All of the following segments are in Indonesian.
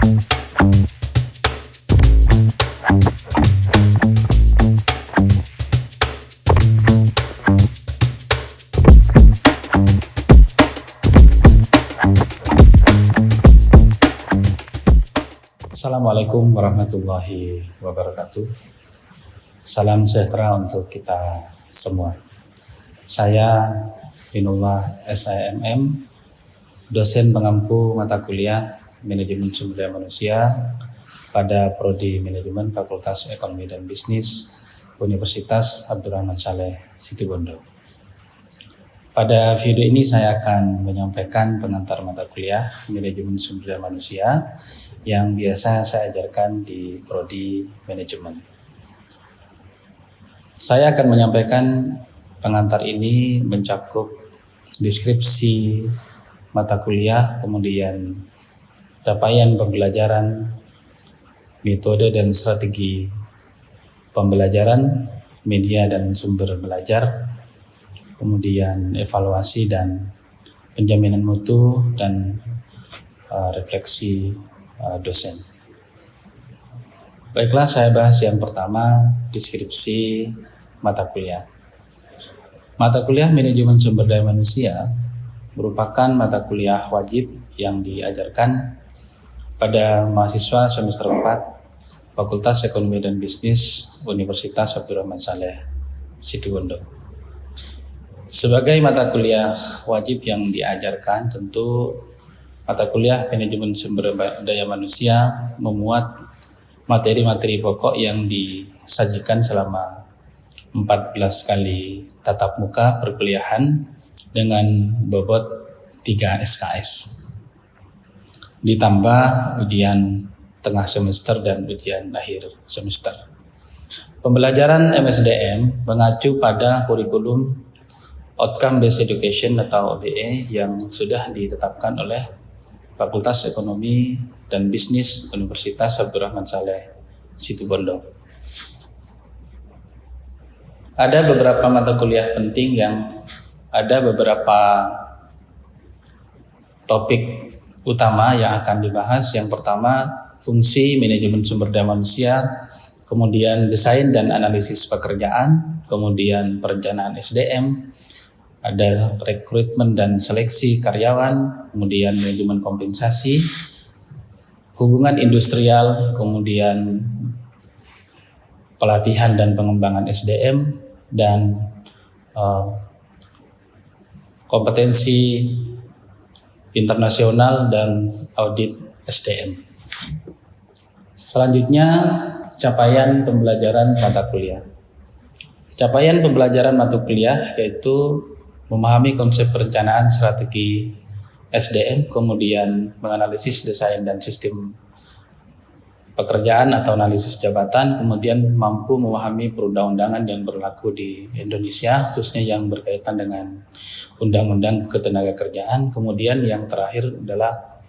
Assalamualaikum warahmatullahi wabarakatuh. Salam sejahtera untuk kita semua. Saya Binullah SIMM, dosen pengampu mata kuliah Manajemen Sumber Daya Manusia pada Prodi Manajemen Fakultas Ekonomi dan Bisnis Universitas Abdurrahman Saleh Situbondo. Pada video ini saya akan menyampaikan pengantar mata kuliah Manajemen Sumber Daya Manusia yang biasa saya ajarkan di Prodi Manajemen. Saya akan menyampaikan pengantar ini mencakup deskripsi mata kuliah, kemudian capaian pembelajaran, metode dan strategi pembelajaran, media dan sumber belajar, kemudian evaluasi dan penjaminan mutu, dan refleksi dosen. Baiklah, saya bahas yang pertama, deskripsi mata kuliah. Mata kuliah Manajemen Sumber Daya Manusia merupakan mata kuliah wajib yang diajarkan pada mahasiswa semester 4 Fakultas Ekonomi dan Bisnis Universitas Abdurrahman Saleh Situbondo. Sebagai mata kuliah wajib yang diajarkan, tentu mata kuliah Manajemen Sumber Daya Manusia memuat materi-materi pokok yang disajikan selama 14 kali tatap muka perkuliahan dengan bobot 3 SKS. Ditambah ujian tengah semester dan ujian akhir semester. Pembelajaran MSDM mengacu pada kurikulum Outcome Based Education atau OBE yang sudah ditetapkan oleh Fakultas Ekonomi dan Bisnis Universitas Abdurrahman Saleh Situbondo. Ada beberapa mata kuliah penting yang ada beberapa topik utama yang akan dibahas. Yang pertama, fungsi manajemen sumber daya manusia, kemudian desain dan analisis pekerjaan, kemudian perencanaan SDM, ada rekrutmen dan seleksi karyawan, kemudian manajemen kompensasi, hubungan industrial, kemudian pelatihan dan pengembangan SDM, dan kompetensi internasional dan audit SDM. Selanjutnya, capaian pembelajaran mata kuliah. Capaian pembelajaran mata kuliah yaitu memahami konsep perencanaan strategi SDM, kemudian menganalisis desain dan sistem pekerjaan atau analisis jabatan, kemudian mampu memahami perundang-undangan yang berlaku di Indonesia, khususnya yang berkaitan dengan Undang-Undang Ketenagakerjaan. Kemudian yang terakhir adalah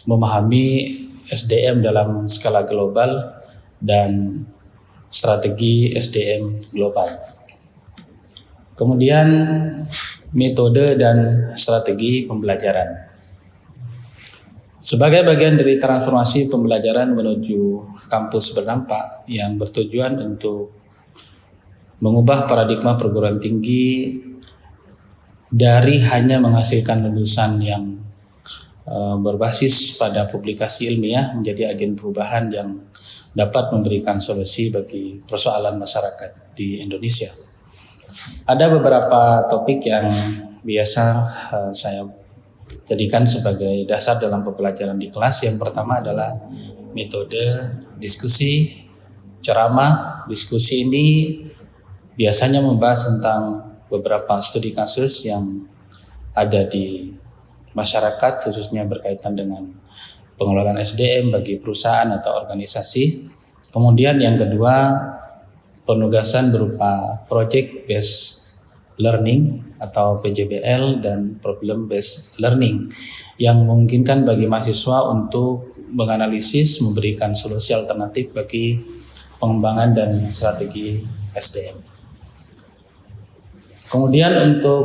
memahami SDM dalam skala global dan strategi SDM global. Kemudian metode dan strategi pembelajaran. Sebagai bagian dari transformasi pembelajaran menuju kampus berdampak yang bertujuan untuk mengubah paradigma perguruan tinggi dari hanya menghasilkan lulusan yang berbasis pada publikasi ilmiah menjadi agen perubahan yang dapat memberikan solusi bagi persoalan masyarakat di Indonesia. Ada beberapa topik yang biasa saya jadikan sebagai dasar dalam pembelajaran di kelas. Yang pertama adalah metode diskusi, ceramah. Diskusi ini biasanya membahas tentang beberapa studi kasus yang ada di masyarakat, khususnya berkaitan dengan pengelolaan SDM bagi perusahaan atau organisasi. Kemudian yang kedua, penugasan berupa project based learning atau PJBL dan problem based learning yang memungkinkan bagi mahasiswa untuk menganalisis, memberikan solusi alternatif bagi pengembangan dan strategi SDM. Kemudian untuk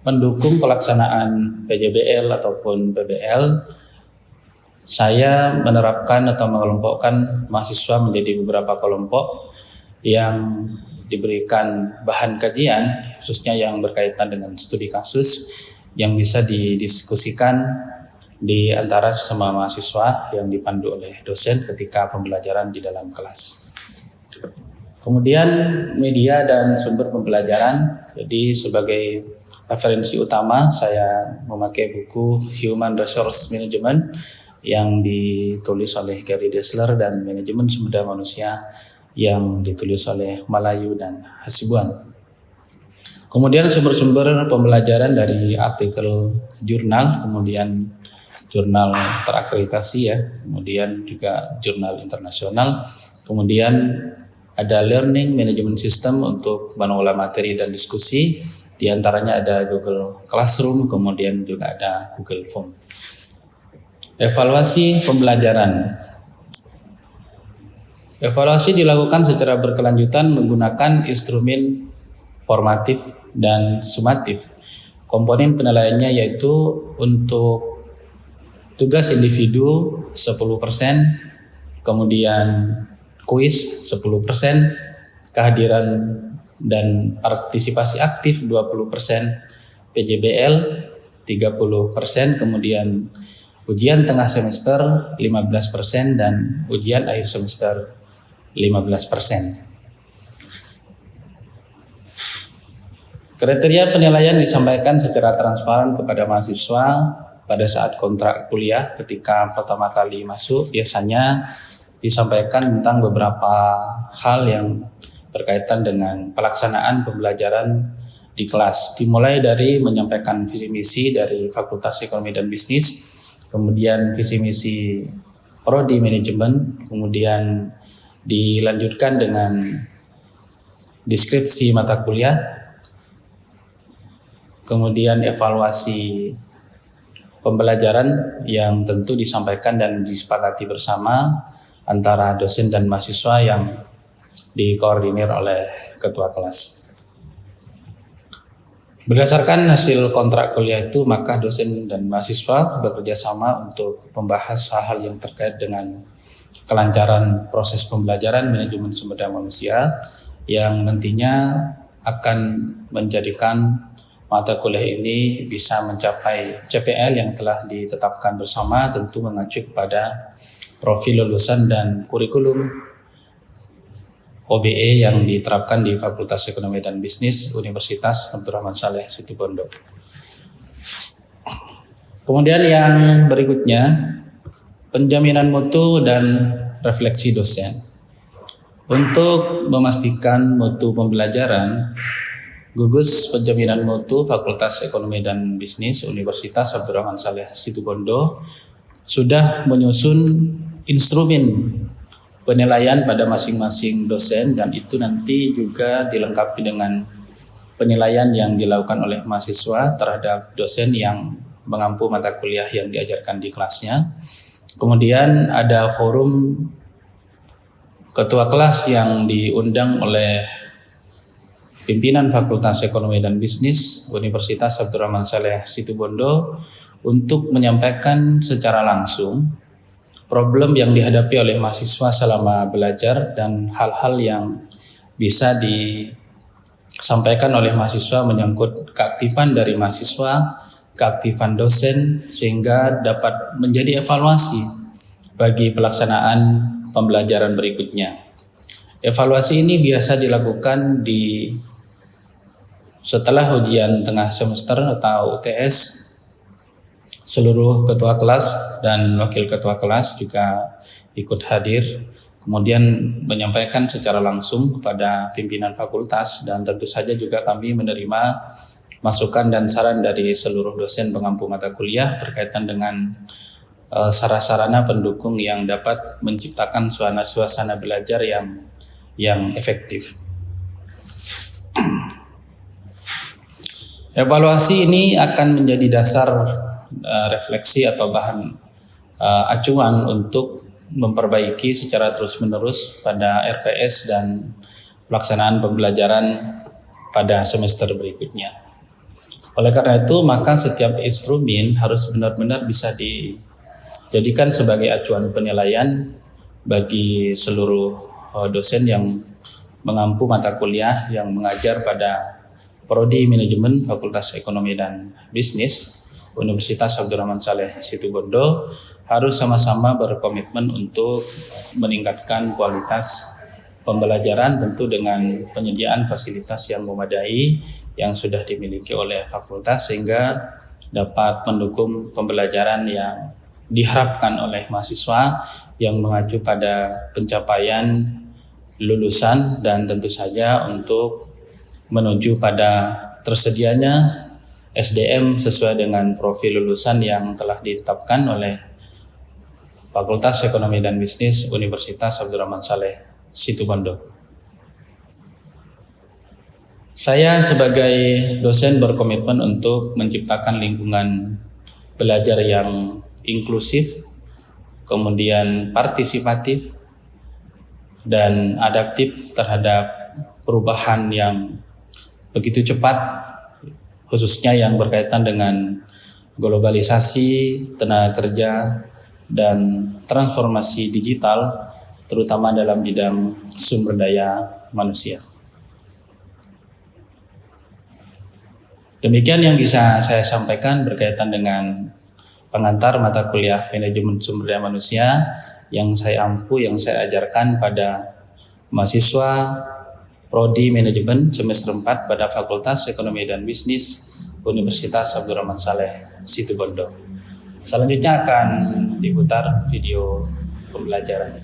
mendukung pelaksanaan PJBL ataupun PBL, saya menerapkan atau mengelompokkan mahasiswa menjadi beberapa kelompok yang diberikan bahan kajian, khususnya yang berkaitan dengan studi kasus yang bisa didiskusikan di antara sesama mahasiswa yang dipandu oleh dosen ketika pembelajaran di dalam kelas. Kemudian media dan sumber pembelajaran. Jadi sebagai referensi utama saya memakai buku Human Resource Management yang ditulis oleh Gary Dessler dan Manajemen Sumber Daya Manusia yang ditulis oleh Malayu dan Hasibuan. Kemudian sumber-sumber pembelajaran dari artikel jurnal, kemudian jurnal terakreditasi ya, kemudian juga jurnal internasional, kemudian ada learning management system untuk mengolah materi dan diskusi, di antaranya ada Google Classroom, kemudian juga ada Google Form. Evaluasi pembelajaran. Evaluasi dilakukan secara berkelanjutan menggunakan instrumen formatif dan sumatif. Komponen penilaiannya yaitu untuk tugas individu 10%, kemudian kuis 10%, kehadiran dan partisipasi aktif 20%, PJBL 30%, kemudian ujian tengah semester 15% dan ujian akhir semester 15%. Kriteria penilaian disampaikan secara transparan kepada mahasiswa pada saat kontrak kuliah ketika pertama kali masuk. Biasanya disampaikan tentang beberapa hal yang berkaitan dengan pelaksanaan pembelajaran di kelas. Dimulai dari menyampaikan visi misi dari Fakultas Ekonomi dan Bisnis, kemudian visi misi prodi manajemen, kemudian dilanjutkan dengan deskripsi mata kuliah, kemudian evaluasi pembelajaran yang tentu disampaikan dan disepakati bersama antara dosen dan mahasiswa yang dikoordinir oleh ketua kelas. Berdasarkan hasil kontrak kuliah itu, maka dosen dan mahasiswa bekerja sama untuk membahas hal-hal yang terkait dengan kelancaran proses pembelajaran manajemen sumber daya manusia yang nantinya akan menjadikan mata kuliah ini bisa mencapai CPL yang telah ditetapkan bersama, tentu mengacu kepada profil lulusan dan kurikulum OBE yang diterapkan di Fakultas Ekonomi dan Bisnis Universitas Abdurrahman Saleh Situbondo. Kemudian yang berikutnya, penjaminan mutu dan refleksi dosen. Untuk memastikan mutu pembelajaran, Gugus Penjaminan Mutu Fakultas Ekonomi dan Bisnis Universitas Abdurrahman Saleh Situbondo sudah menyusun instrumen penilaian pada masing-masing dosen, dan itu nanti juga dilengkapi dengan penilaian yang dilakukan oleh mahasiswa terhadap dosen yang mengampu mata kuliah yang diajarkan di kelasnya. Kemudian ada forum ketua kelas yang diundang oleh pimpinan Fakultas Ekonomi dan Bisnis Universitas Abdurrahman Saleh Situbondo untuk menyampaikan secara langsung problem yang dihadapi oleh mahasiswa selama belajar dan hal-hal yang bisa disampaikan oleh mahasiswa menyangkut keaktifan dari mahasiswa, keaktifan dosen, sehingga dapat menjadi evaluasi bagi pelaksanaan pembelajaran berikutnya. Evaluasi ini biasa dilakukan setelah ujian tengah semester atau UTS. Seluruh ketua kelas dan wakil ketua kelas juga ikut hadir, kemudian menyampaikan secara langsung kepada pimpinan fakultas, dan tentu saja juga kami menerima masukan dan saran dari seluruh dosen pengampu mata kuliah berkaitan dengan sarana-sarana pendukung yang dapat menciptakan suasana belajar yang efektif. Evaluasi ini akan menjadi dasar refleksi atau bahan acuan untuk memperbaiki secara terus-menerus pada RPS dan pelaksanaan pembelajaran pada semester berikutnya. Oleh karena itu, maka setiap instrumen harus benar-benar bisa jadikan sebagai acuan penilaian bagi seluruh dosen yang mengampu mata kuliah yang mengajar pada Prodi Manajemen Fakultas Ekonomi dan Bisnis Universitas Abdurrahman Saleh Situbondo harus sama-sama berkomitmen untuk meningkatkan kualitas pembelajaran, tentu dengan penyediaan fasilitas yang memadai yang sudah dimiliki oleh fakultas sehingga dapat mendukung pembelajaran yang diharapkan oleh mahasiswa yang mengacu pada pencapaian lulusan dan tentu saja untuk menuju pada tersedianya SDM sesuai dengan profil lulusan yang telah ditetapkan oleh Fakultas Ekonomi dan Bisnis Universitas Abdurrahman Saleh Situbondo. Saya sebagai dosen berkomitmen untuk menciptakan lingkungan belajar yang inklusif, kemudian partisipatif dan adaptif terhadap perubahan yang begitu cepat, khususnya yang berkaitan dengan globalisasi tenaga kerja dan transformasi digital, terutama dalam bidang sumber daya manusia. Demikian yang bisa saya sampaikan berkaitan dengan pengantar mata kuliah manajemen sumber daya manusia yang saya ampu, yang saya ajarkan pada mahasiswa Prodi Manajemen semester 4 pada Fakultas Ekonomi dan Bisnis Universitas Abdurrahman Saleh Situbondo. Selanjutnya akan diputar video pembelajaran.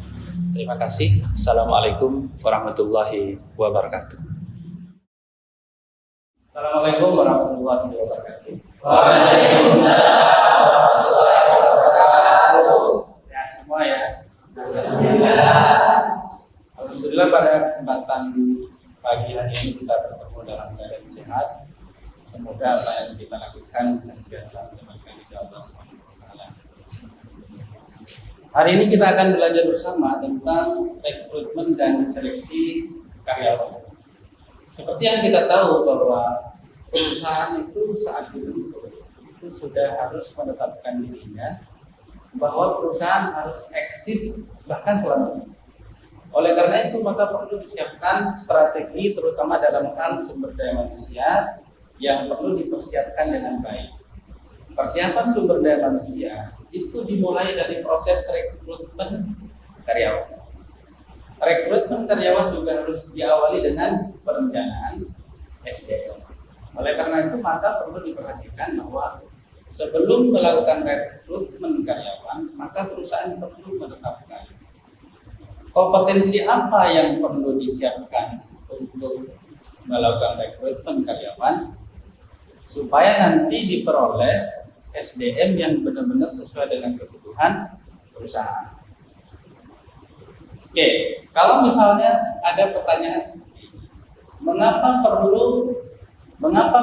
Terima kasih. Assalamualaikum warahmatullahi wabarakatuh. Assalamualaikum warahmatullahi wabarakatuh. Waalaikumsalam warahmatullahi wabarakatuh. Sehat semua ya. Alhamdulillah. Alhamdulillah pada kesempatan pagi hari ini kita bertemu dalam keadaan sehat. Semoga apa yang kita lakukan senantiasa mendapatkan ridha Allah Subhanahu wa taala. Hari ini kita akan belajar bersama tentang rekrutmen dan seleksi karyawan. Seperti yang kita tahu bahwa perusahaan itu saat dibentuk itu sudah harus menetapkan dirinya bahwa perusahaan harus eksis bahkan selamanya. Oleh karena itu maka perlu disiapkan strategi terutama dalam hal sumber daya manusia yang perlu dipersiapkan dengan baik. Persiapan sumber daya manusia itu dimulai dari proses rekrutmen karyawan. Rekrutmen karyawan juga harus diawali dengan perencanaan SDM. Oleh karena itu maka perlu diperhatikan bahwa sebelum melakukan rekrutmen karyawan maka perusahaan perlu menetapkan kompetensi apa yang perlu disiapkan untuk melakukan rekrutmen karyawan supaya nanti diperoleh SDM yang benar-benar sesuai dengan kebutuhan perusahaan. Oke, kalau misalnya ada pertanyaan seperti ini, mengapa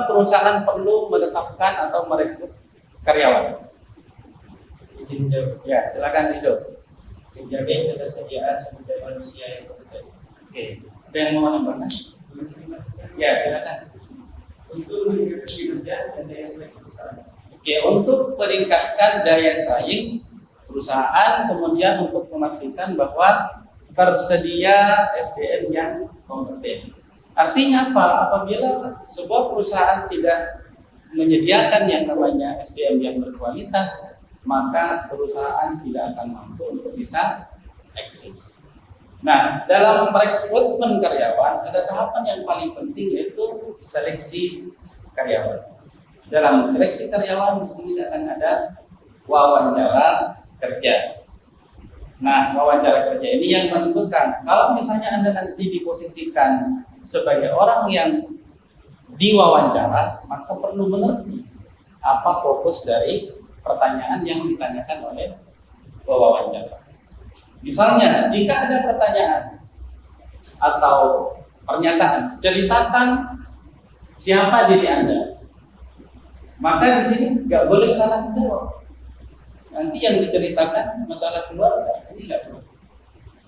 perusahaan perlu menetapkan atau merekrut karyawan? Izin jawab. Ya, silakan Rido. Menjamin ketersediaan sumber daya manusia yang kompeten. Oke, ada yang mau menambahkan? Ya, silakan. Untuk meningkatkan kinerja dan daya saing perusahaan. Oke, untuk meningkatkan daya saing perusahaan, kemudian untuk memastikan bahwa tersedia SDM yang kompeten. Artinya apa? Apabila sebuah perusahaan tidak menyediakan yang namanya SDM yang berkualitas, maka perusahaan tidak akan mampu untuk bisa eksis. Nah, dalam rekrutmen karyawan ada tahapan yang paling penting yaitu seleksi karyawan. Dalam seleksi karyawan di sini akan ada wawancara kerja. Nah, wawancara kerja ini yang menentukan kalau misalnya Anda nanti diposisikan sebagai orang yang diwawancara, maka perlu mengerti apa fokus dari pertanyaan yang ditanyakan oleh pewawancara. Misalnya, jika ada pertanyaan atau pernyataan, ceritakan siapa diri Anda, maka di sini nggak boleh salah menjawab. Nanti yang diceritakan masalah keluarga, ini nggak perlu.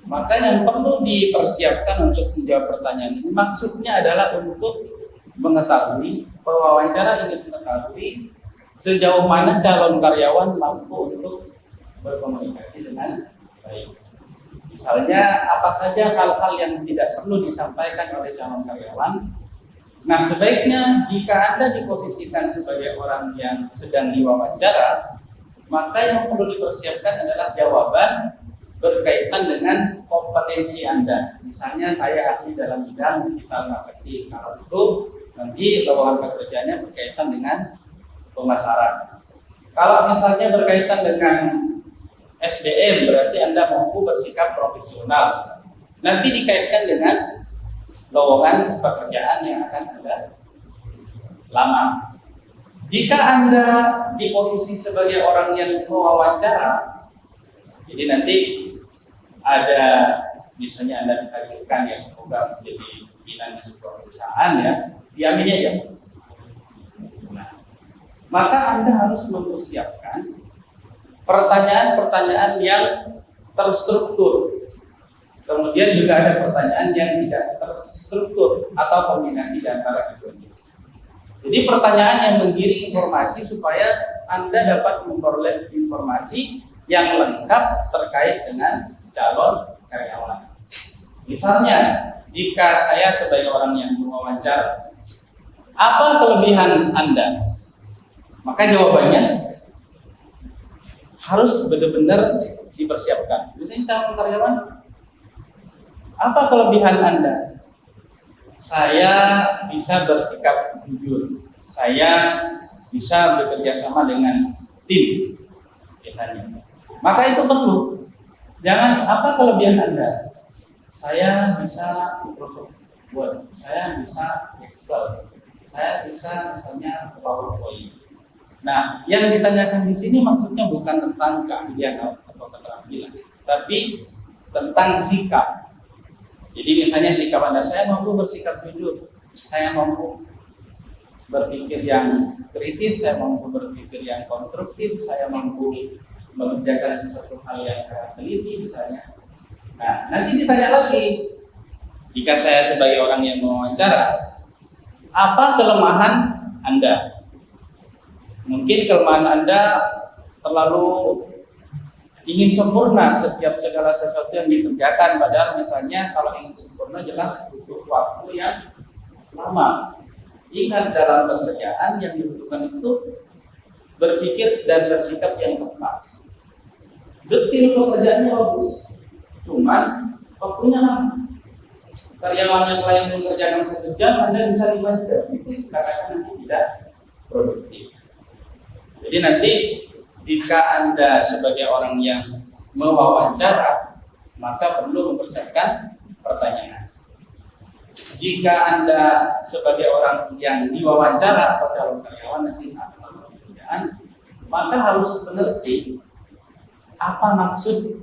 Maka yang perlu dipersiapkan untuk menjawab pertanyaan ini, maksudnya adalah untuk mengetahui, pewawancara ingin mengetahui sejauh mana calon karyawan mampu untuk berkomunikasi dengan baik. Misalnya apa saja hal-hal yang tidak perlu disampaikan oleh calon karyawan. Nah, sebaiknya jika Anda diposisikan sebagai orang yang sedang diwawancara, maka yang perlu dipersiapkan adalah jawaban berkaitan dengan kompetensi Anda. Misalnya saya ahli dalam bidang digital marketing, kalau itu nanti lowongan pekerjaannya berkaitan dengan pemasaran. Kalau misalnya berkaitan dengan SDM, berarti Anda mampu bersikap profesional. Nanti dikaitkan dengan lowongan pekerjaan yang akan Anda lamar. Jika Anda di posisi sebagai orang yang mewawancara, jadi nanti ada misalnya Anda ditakdirkan ya semoga menjadi pimpinan di sebuah perusahaan ya, diamini aja. Nah, maka Anda harus mempersiapkan pertanyaan-pertanyaan yang terstruktur. Kemudian juga ada pertanyaan yang tidak terstruktur atau kombinasi di antara keduanya. Jadi pertanyaan yang menggiring informasi supaya Anda dapat memperoleh informasi yang lengkap terkait dengan calon karyawan. Misalnya, jika saya sebagai orang yang mewawancara, apa kelebihan Anda? Maka jawabannya harus benar-benar dipersiapkan. Misalnya calon karyawan, apa kelebihan Anda? Saya bisa bersikap jujur. Saya bisa bekerja sama dengan tim, biasanya. Maka itu perlu. Jangan apa kelebihan Anda? Saya bisa Word, saya bisa Excel, saya bisa misalnya PowerPoint. Nah, yang ditanyakan di sini maksudnya bukan tentang keahlian atau keterampilan, tapi tentang sikap. Jadi misalnya sikap Anda, saya mampu bersikap jujur, saya mampu berpikir yang kritis, saya mampu berpikir yang konstruktif, saya mampu mengerjakan sesuatu hal yang sangat teliti misalnya. Nah, nanti ditanya lagi, jika saya sebagai orang yang mewawancara, apa kelemahan Anda? Mungkin kelemahan Anda terlalu ingin sempurna setiap segala sesuatu yang dikerjakan, padahal misalnya kalau ingin sempurna jelas butuh waktu yang lama. Ingat, dalam pekerjaan yang dibutuhkan itu berpikir dan bersikap yang tepat. Detil pekerjaannya bagus, cuman waktunya lama. Karyawan yang lain mengerjakan 1 jam, Anda bisa 5 jam, itu katakan nanti tidak produktif. Jadi nanti jika Anda sebagai orang yang mewawancara, maka perlu mempersiapkan pertanyaan. Jika Anda sebagai orang yang diwawancara atau calon karyawan nanti saat melakukan pekerjaan, maka harus mengerti apa maksud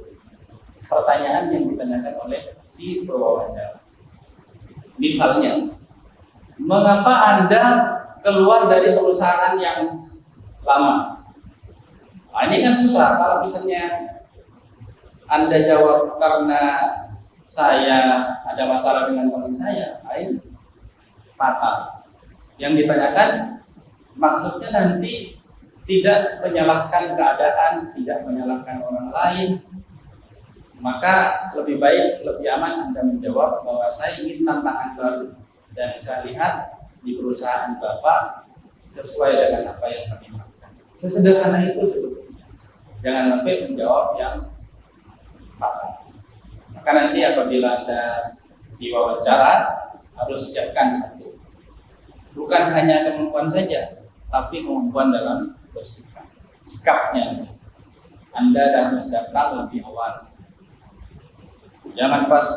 pertanyaan yang ditanyakan oleh si pewawancara. Misalnya, mengapa Anda keluar dari perusahaan yang lama? Nah, ini kan susah. Kalau misalnya Anda jawab karena saya ada masalah dengan teman saya, lain fatal. Yang ditanyakan maksudnya nanti tidak menyalahkan keadaan, tidak menyalahkan orang lain. Maka lebih baik, lebih aman Anda menjawab bahwa saya ingin tantangan baru dan saya lihat di perusahaan Bapak sesuai dengan apa yang kami lakukan. Sesederhana itu sebetulnya. Jangan sampai menjawab yang fatal. Maka nanti apabila Anda diwawancara harus siapkan satu, bukan hanya kemampuan saja, tapi kemampuan dalam bersikap. Sikapnya Anda harus datang lebih awal. Jangan pas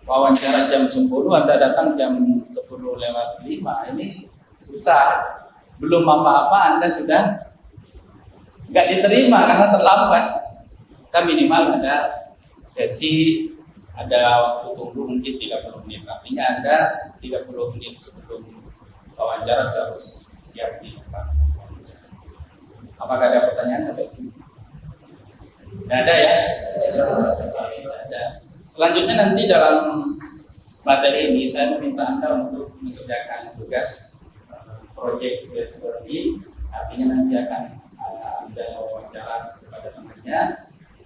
wawancara jam 10 Anda datang jam 10:05. Ini susah. Belum apa-apa Anda sudah nggak diterima karena terlambat. Kan minimal ada sesi, ada waktu tunggu mungkin 30 menit. Artinya Anda 30 menit sebelum wawancara harus siap di tempat. Apakah ada pertanyaan sampai sini? Tidak ada ya? Ada. Selanjutnya nanti dalam materi ini saya meminta Anda untuk mengerjakan tugas proyek seperti, artinya nanti akan Anda dan wawancara kepada temannya.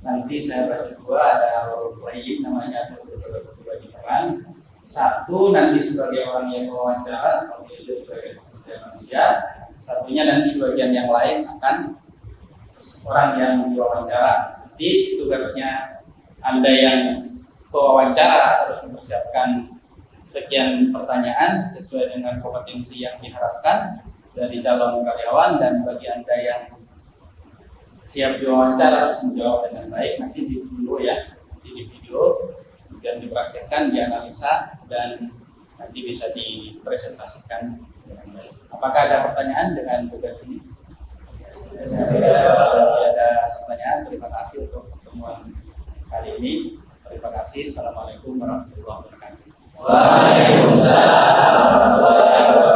Nanti saya bagi dua, ada role playing namanya atau berbagi peran. Satu nanti sebagai orang yang wawancara, kalau itu sebagai manusia. Satunya nanti bagian yang lain akan orang yang diwawancara. Nanti tugasnya Anda yang pewawancara harus mempersiapkan sekian pertanyaan sesuai dengan kompetensi yang diharapkan dari calon karyawan, dan bagi Anda yang siap diwawancara harus menjawab dengan baik. Nanti di video ya, di video kemudian dipraktikkan, dianalisa, dan nanti bisa dipresentasikan dengan baik. Apakah ada pertanyaan dengan tugas ini? Tidak ada pertanyaan. Terima kasih untuk pertemuan kali ini. Terima kasih. Assalamualaikum warahmatullahi wabarakatuh. Waalaikumsalam warahmatullahi wabarakatuh.